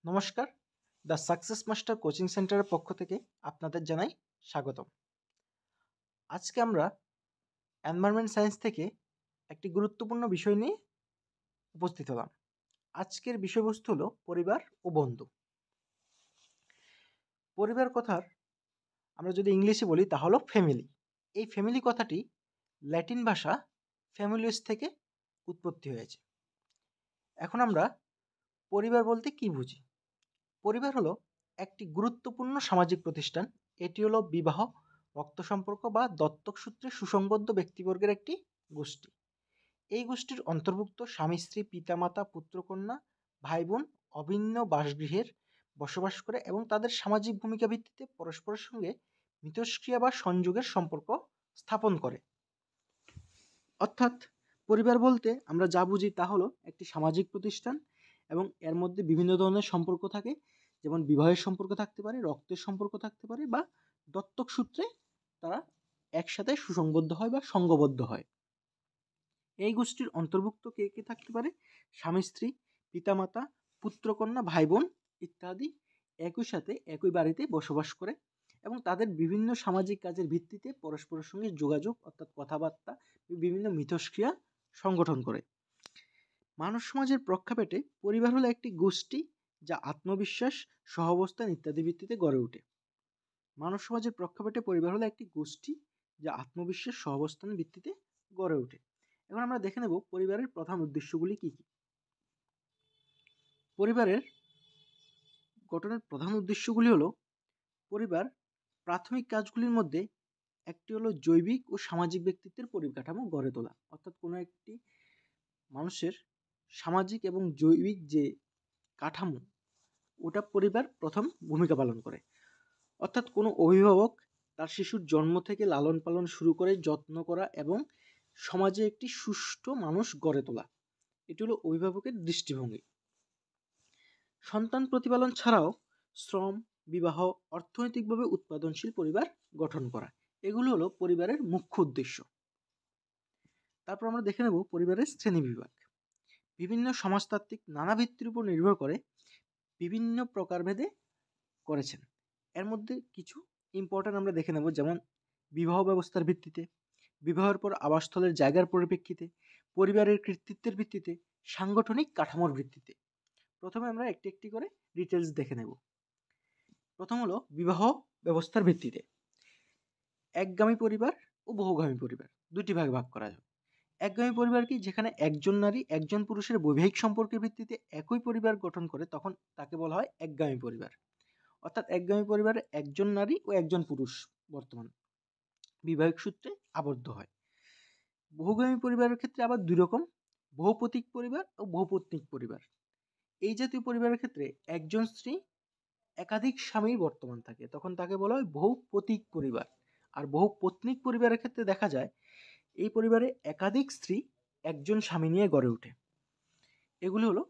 নমস্কার, the success master coaching সেন্টারের পক্ষ থেকে আপনাদের জানাই স্বাগতম। আজকে আমরা এনভায়রনমেন্ট সায়েন্স থেকে একটি গুরুত্বপূর্ণ বিষয় নিয়ে উপস্থিত হলাম। আজকের বিষয়বস্তু হলো পরিবার ও বন্ধু। পরিবার কথার আমরা যদি ইংলিশে বলি তা হলো ফ্যামিলি। এই ফ্যামিলি কথাটি ল্যাটিন ভাষা ফ্যামিলিয়াস থেকে উৎপত্তি হয়েছে। এখন আমরা পরিবার বলতে কি বুঝি? পরিবার হলো একটি গুরুত্বপূর্ণ সামাজিক প্রতিষ্ঠান। এটি হলো বিবাহ, রক্ত সম্পর্ক বা দত্তক সূত্রে সুসংবদ্ধ ব্যক্তিবর্গের একটি গোষ্ঠী। এই গোষ্ঠীর অন্তর্ভুক্ত স্বামী স্ত্রী, পিতামাতা, পুত্রকন্যা, ভাই বোন অভিন্ন বাসগৃহের বসবাস করে এবং তাদের সামাজিক ভূমিকা ভিত্তিতে পরস্পরের সঙ্গে মিথস্ক্রিয়া বা সংযোগের সম্পর্ক স্থাপন করে। অর্থাৎ পরিবার বলতে আমরা যা বুঝি তা হলো একটি সামাজিক প্রতিষ্ঠান এবং এর মধ্যে বিভিন্ন ধরনের সম্পর্ক থাকে, যেমন বিবাহের সম্পর্ক থাকতে পারে, রক্তের সম্পর্ক থাকতে পারে বা দত্তক সূত্রে তারা একসাথে সুসংবদ্ধ হয় বা সঙ্গবদ্ধ হয়। এই গোষ্ঠীর অন্তর্ভুক্ত কে কে থাকতে পারে? স্বামী স্ত্রী, পিতামাতা, পুত্রকন্যা, ভাই বোন ইত্যাদি একই সাথে একই বাড়িতে বসবাস করে এবং তাদের বিভিন্ন সামাজিক কাজের ভিত্তিতে পরস্পরের সঙ্গে যোগাযোগ অর্থাৎ কথাবার্তা, বিভিন্ন মিথস্ক্রিয়া সংগঠন করে। মানব সমাজের প্রেক্ষাপটে পরিবার হলো একটি গোষ্ঠী যা আত্মবিশ্বাস, সহাবস্থান ইত্যাদি ভিত্তিতে গড়ে ওঠে। মানব সমাজের প্রেক্ষাপটে পরিবার হলো একটি গোষ্ঠী যা আত্মবিশ্বাস, সহাবস্থান ভিত্তিতে গড়ে ওঠে। এখন আমরা দেখে নেব পরিবারের প্রধান উদ্দেশ্যগুলি কি কি। পরিবারের গঠনের প্রধান উদ্দেশ্যগুলি হলো পরিবার প্রাথমিক কাজগুলির মধ্যে একটি হলো জৈবিক ও সামাজিক ব্যক্তিত্বের পরিকাঠামো গড়ে তোলা। অর্থাৎ কোনো একটি মানুষের সামাজিক এবং জৈবিক যে কাঠামো ওটা পরিবার প্রথম ভূমিকা পালন করে। অর্থাৎ কোনো অভিভাবক তার শিশুর জন্ম থেকে লালন পালন শুরু করে যত্ন করা এবং সমাজে একটি সুষ্ঠু মানুষ গড়ে তোলা, এটি হলো অভিভাবকের দৃষ্টিভঙ্গি। সন্তান প্রতিপালন ছাড়াও শ্রম, বিবাহ, অর্থনৈতিকভাবে উৎপাদনশীল পরিবার গঠন করা, এগুলো হলো পরিবারের মুখ্য উদ্দেশ্য। তারপর আমরা দেখে নেব পরিবারের শ্রেণীবিভাগ। বিভিন্ন সমাজতাত্ত্বিক নানা ভিত্তির উপর নির্ভর করে বিভিন্ন প্রকারভেদে করেছেন। এর মধ্যে কিছু ইম্পর্টেন্ট আমরা দেখে নেব, যেমন বিবাহ ব্যবস্থার ভিত্তিতে, বিবাহের পর আবাসস্থলের জায়গার পরিপ্রেক্ষিতে, পরিবারের কর্তৃত্বের ভিত্তিতে, সাংগঠনিক কাঠামোর ভিত্তিতে। প্রথমে আমরা একটি একটি করে ডিটেলস দেখে নেব। প্রথম হলো বিবাহ ব্যবস্থার ভিত্তিতে। একগামী পরিবার ও বহুগামী পরিবার দুটি ভাগে ভাগ করা যায়। একগামী পরিবার কি? যেখানে একজন নারী একজন পুরুষের বৈবাহিক সম্পর্কের ভিত্তিতে একই পরিবার গঠন করে, তখন তাকে বলা হয় একগামী পরিবার। অর্থাৎ একগামী পরিবারে একজন নারী ও একজন পুরুষ বর্তমান বিবাহিক সূত্রে আবদ্ধ হয়। বহুগামী পরিবারের ক্ষেত্রে আবার দুই রকম, বহুপতিক পরিবার ও বহুপত্নিক পরিবার। এই জাতীয় পরিবারের ক্ষেত্রে একজন স্ত্রী একাধিক স্বামীর বর্তমান থাকে, তখন তাকে বলা হয় বহুপতিক পরিবার। আর বহুপত্নিক পরিবারের ক্ষেত্রে দেখা যায় এই পরিবারে একাধিক স্ত্রী একজন স্বামী নিয়ে গড়ে ওঠে। এগুলি হলো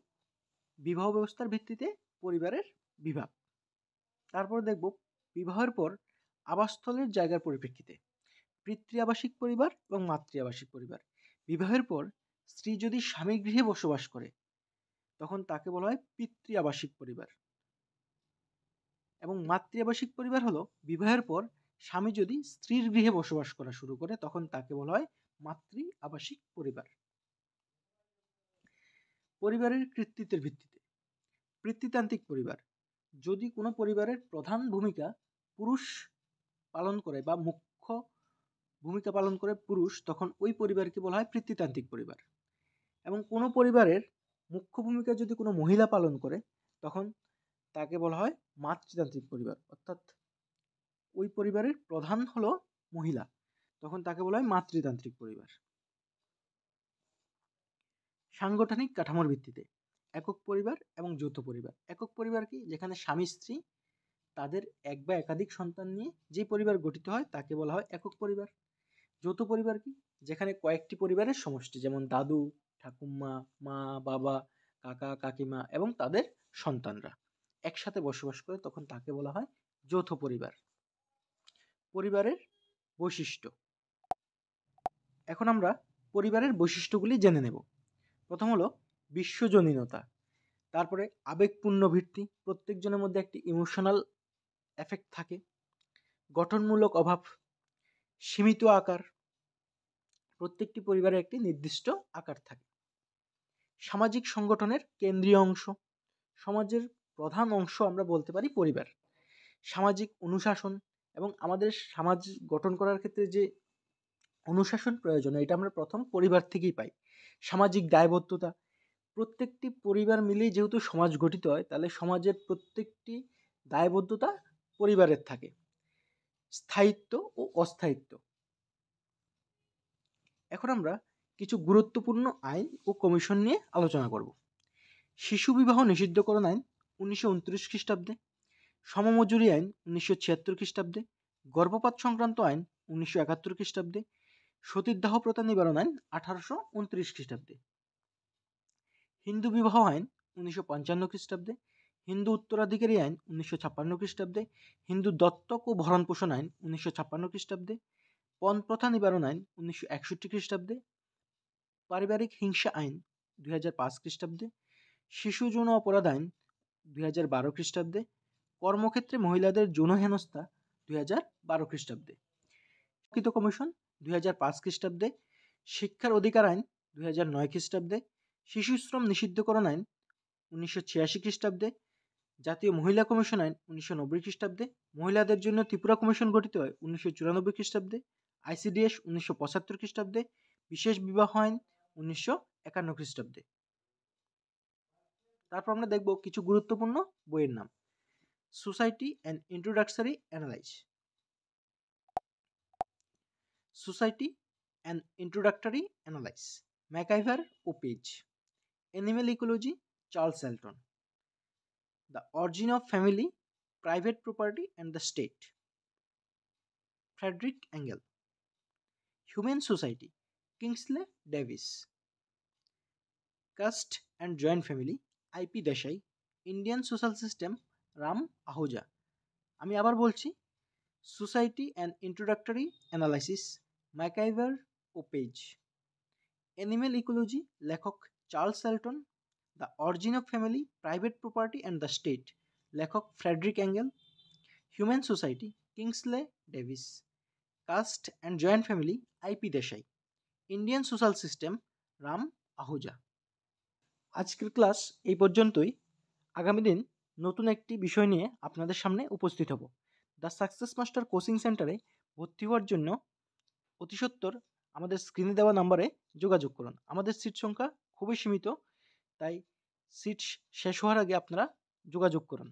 বিবাহ ব্যবস্থার ভিত্তিতে পরিবারের বিভাগ। তারপর দেখব বিবাহের পর আবাসস্থলের জায়গার পরিপ্রেক্ষিতে পিতৃ আবাসিক পরিবার এবং মাতৃ আবাসিক পরিবার। বিবাহের পর স্ত্রী যদি স্বামীর গৃহে বসবাস করে তখন তাকে বলা হয় পিতৃ আবাসিক পরিবার। এবং মাতৃ আবাসিক পরিবার হলো বিবাহের পর স্বামী যদি স্ত্রীর গৃহে বসবাস করা শুরু করে তখন তাকে বলা হয় মাতৃ আবাসিক পরিবার। পরিবারের কর্তৃত্বের ভিত্তিতে পিতৃতান্ত্রিক পরিবার। যদি কোনো পরিবারের প্রধান ভূমিকা পুরুষ পালন করে বা মুখ্য ভূমিকা পালন করে পুরুষ, তখন ওই পরিবারকে বলা হয় পিতৃতান্ত্রিক পরিবার। এবং কোনো পরিবারের মুখ্য ভূমিকা যদি কোনো মহিলা পালন করে তখন তাকে বলা হয় মাতৃতান্ত্রিক পরিবার। অর্থাৎ ওই পরিবারের প্রধান হলো মহিলা, তখন তাকে বলা হয় মাতৃতান্ত্রিক পরিবার। সাংগঠনিক কাঠামোর ভিত্তিতে একক পরিবার এবং যৌথ পরিবার। একক পরিবার কি? যেখানে স্বামী স্ত্রী তাদের এক বা একাধিক সন্তান নিয়ে যে পরিবার গঠিত হয় তাকে বলা হয় একক পরিবার। যৌথ পরিবার কি? যেখানে কয়েকটি পরিবারের সমষ্টি, যেমন দাদু, ঠাকুমা, মা, বাবা, কাকা, কাকিমা এবং তাদের সন্তানরা একসাথে বসবাস করে, তখন তাকে বলা হয় যৌথ পরিবার। পরিবারের বৈশিষ্ট্য। এখন আমরা পরিবারের বৈশিষ্ট্যগুলি জেনে নেব। প্রথম হলো বিশ্বজনীনতা। তারপরে আবেগপূর্ণ ভিত্তি, প্রত্যেকজনের মধ্যে একটি ইমোশনাল এফেক্ট থাকে। গঠনমূলক অভাব, সীমিত আকার, প্রত্যেকটি পরিবারের একটি নির্দিষ্ট আকার থাকে। সামাজিক সংগঠনের কেন্দ্রীয় অংশ, সমাজের প্রধান অংশ আমরা বলতে পারি পরিবার। সামাজিক অনুশাসন এবং আমাদের সমাজ গঠন করার ক্ষেত্রে যে অনুশাসন প্রয়োজন, এটা আমরা প্রথম পরিবার থেকেই পাই। সামাজিক দায়বদ্ধতা, প্রত্যেকটি পরিবার মিলেই যেহেতু সমাজ গঠিত হয়, তাহলে সমাজের প্রত্যেকটি দায়বদ্ধতা পরিবারের থাকে। স্থায়িত্ব ও অস্থায়িত্ব। এখন আমরা কিছু গুরুত্বপূর্ণ আইন ও কমিশন নিয়ে আলোচনা করব। শিশু বিবাহ নিষিদ্ধকরণ আইন 1929 খ্রিস্টাব্দে, সমমজুরি আইন 1976 খ্রিস্টাব্দে, গর্ভপাত সংক্রান্ত আইন 1971 খ্রিস্টাব্দে, সতীদাহ প্রথা নিবারণ আইন 1829 খ্রিস্টাব্দে, হিন্দু বিবাহ আইন 1955 খ্রিস্টাব্দে, হিন্দু উত্তরাধিকারী আইন 1956 খ্রিস্টাব্দে, হিন্দু দত্তক ও ভরণ পোষণ আইন 1956 খ্রিস্টাব্দে, পণ প্রথা নিবারণ আইন 1961 খ্রিস্টাব্দে, পারিবারিক হিংসা আইন 2005 খ্রিস্টাব্দে, শিশু যৌন অপরাধ আইন 2012 খ্রিস্টাব্দে, কর্মক্ষেত্রে মহিলাদের যৌন হেনস্থা 2012 খ্রিস্টাব্দে, কমিশন 2005 খ্রিস্টাব্দে, শিক্ষার অধিকার আইন 2009 খ্রিস্টাব্দে, শিশু শ্রম নিষিদ্ধকরণ আইন 1986 খ্রিস্টাব্দে, জাতীয় মহিলা কমিশন আইন 1990 খ্রিস্টাব্দে, মহিলাদের জন্য ত্রিপুরা কমিশন গঠিত হয় 1994 খ্রিস্টাব্দে, ICDS 1975 খ্রিস্টাব্দে, বিশেষ বিবাহ আইন 1951 খ্রিস্টাব্দে। তারপর আমরা দেখব কিছু গুরুত্বপূর্ণ বইয়ের নাম। Society and introductory analysis, society and introductory analysis, MacIver ও Page. Animal ecology, Charles Elton. The origin of family, private property and the state, Frederick angle. Human society, Kingsley Davis. Caste and joint family, IP Desai. Indian social system, Ram Ahuja. আমি আবার বলছি, society and introductory analysis, MacIver ও Page. Animal ecology, লেখক Charles Elton. The origin of family, private property and the state, লেখক Friedrich angle. Human society, Kingsley Davis. Caste and joint family, IP Desai. Indian social system, Ram Ahuja. আজকের class এই পর্যন্তই। আগামী দিন নতুন একটি বিষয় নিয়ে আপনাদের সামনে উপস্থিত হব। দ্য সাকসেস মাস্টার কোচিং সেন্টারে ভর্তি হওয়ার জন্য অতি সত্বর আমাদের স্ক্রিনে দেওয়া নাম্বারে যোগাযোগ করুন। আমাদের সিট সংখ্যা খুবই সীমিত, তাই সিট শেষ হওয়ার আগে আপনারা যোগাযোগ করুন।